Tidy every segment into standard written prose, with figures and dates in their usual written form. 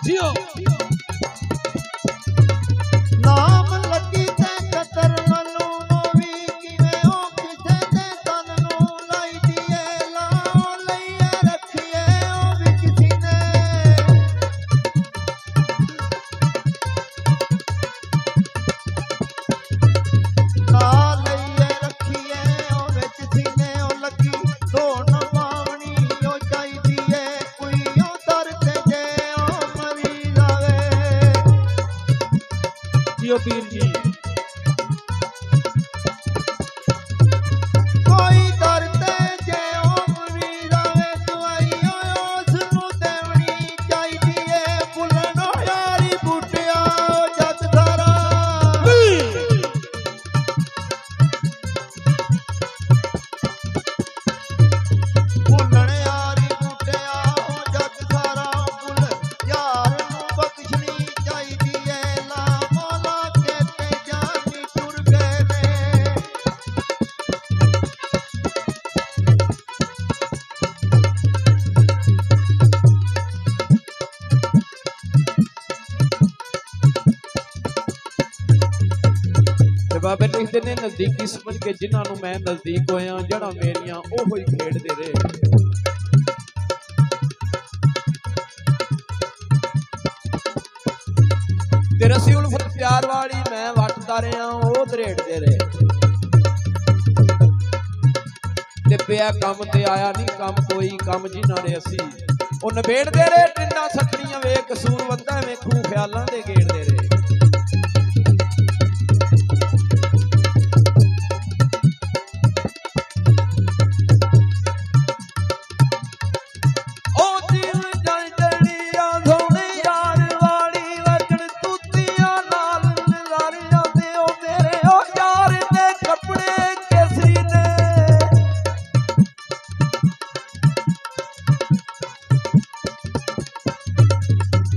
जियो नाम लगी ते कतर मनु मोवी किवे ओ किसे ते तन नू लाई दिए लाओ लइए रखिए ओ भी किसी ने ना लइए रखिए ओ विच सीने ओ लगी धोन पावनी ओ चाहिदी है कोई ओ दर ते जे ओ मरी जावे जियो पीर जी कोई दर ते जे ओ मरी जावे दवाई उस नू देवनी चाहिदी है भुलनो यारी बूटिया जग सारा भुलण यारी बूटिया जग सारा भुल यार नू बख्शनी चाहिदी है ला मौला के ते जानी टुर गए ने ते बाबे लिखते ने नजदीकी समझ के जिन्होंने मैं नजदीक होया जड़ा मेरिया ओहो ही खेड़ते रहे ते रसी उल्फत प्यार वाली मैं वटदा रहा ओ दरेड़ते रहे ते पिया कम ते आया नहीं कम कोई कम जिन्हां ने असी ओ नबेड़ते रहे टिंडा सखड़ियां वे कसूर वंदा वेखू ख्यालां दे गेड़दे रहे ओ दिल जल जलिया सोने यार वाली लगन तूतियां नाल नज़ारियां दे ओ मेरे ओ यार दे कपड़े केसरी ने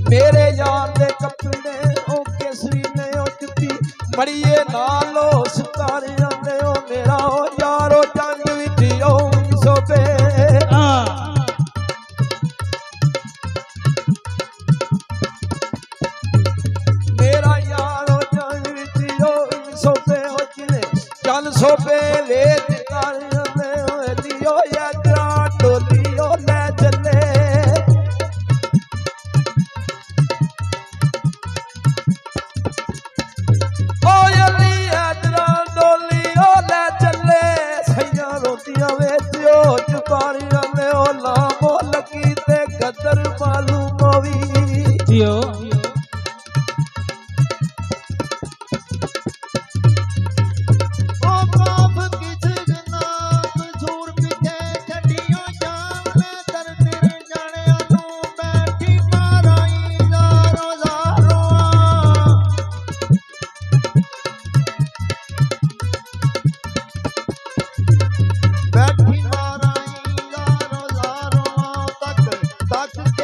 मेरे यार दे कपड़े ओ केसरी ने ओ जुत्ती मड़िए नालो सितारियां दे ओ मेरा ओ यारो जंग विच ओ सोबे मेरा यारो जंग विच ओ सोबे ओ जिने चल सोबे ले सितारियां दे ओ लियो यात्रा टोली ओ ले चले ओ यली यात्रा डोली ओ ले चले सैया रोटियां वेच ओ चुपारियां में ओ लामो लगी ते गदर मालूम होवी जियो ओ काफ किस जनाब सूर पिछे छड़ियो जाम में दर फिर जाने नू बैठी माराई जारो जारो बैठी माराई जारो जारो तक तक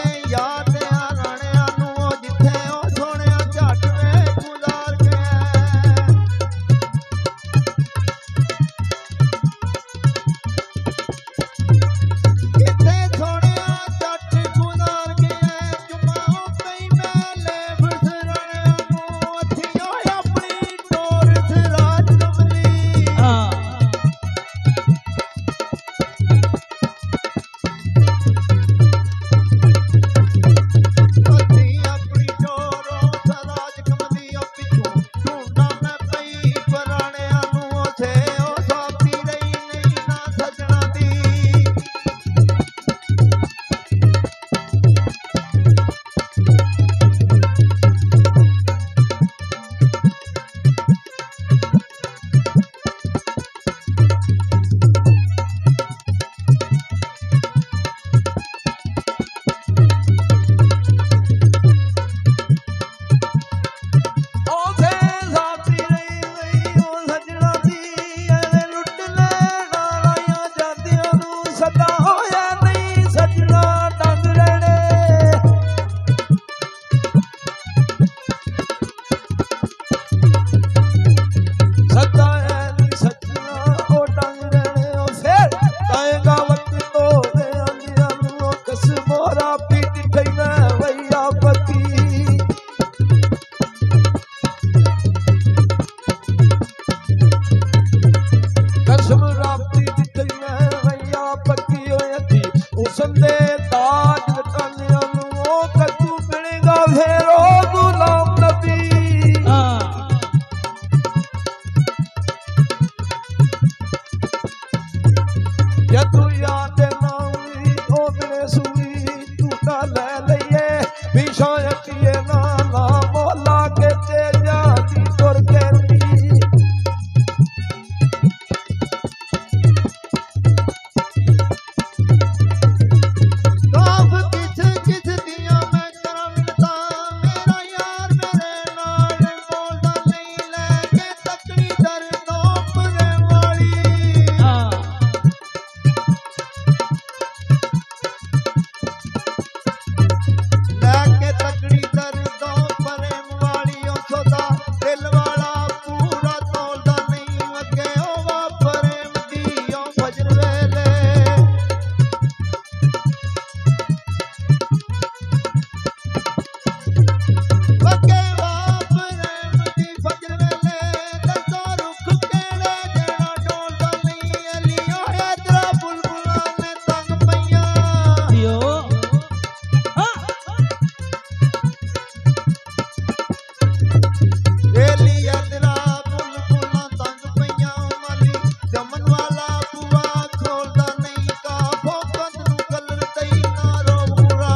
सूली झूठा ले लइए पीछा अटिए ना ना मोला के ते जाती तुर कहती काफ किस दिया मैं करा मिलता मेरा यार मेरे नाल बोलदा नहीं लेके तकड़ी दर्दों परे वाली लेके तकड़ी दर्दों परे वाली ओ सदा दिल वाला पूरा तोलदा नहीं अगे ओवा प्रेम दी ओ फजर वेले वके बाप प्रेम दी फजर वेले दसो रुख केड़े जेड़ा डोलदा नहीं अलियो हैदरा बुलबुलां ने तंग पईयां एली हैदरा बुलबुलां तंग पईयां माली जमन वाला बुआ खोलदा नहीं काफो कंद नू कलर तई ना रोवूरा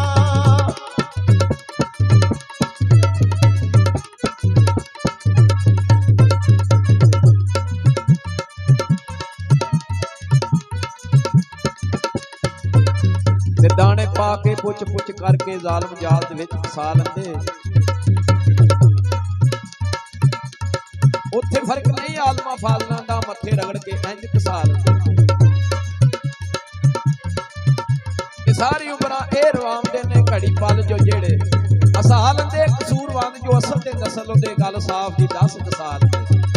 ते दाने पा के पुछ पुछ करके जालम जाल दे विच फसा लंदे उत्थे फर्क नहीं आलमा फालना दा मथे रगड़ के इंज घसा लंदे सारी उमरा ए रवामदे ने घड़ी पल जो जेड़े असा लंदे कसूरवंद जो असल ते नस्ल दे गल साफ दी दस घसा लंदे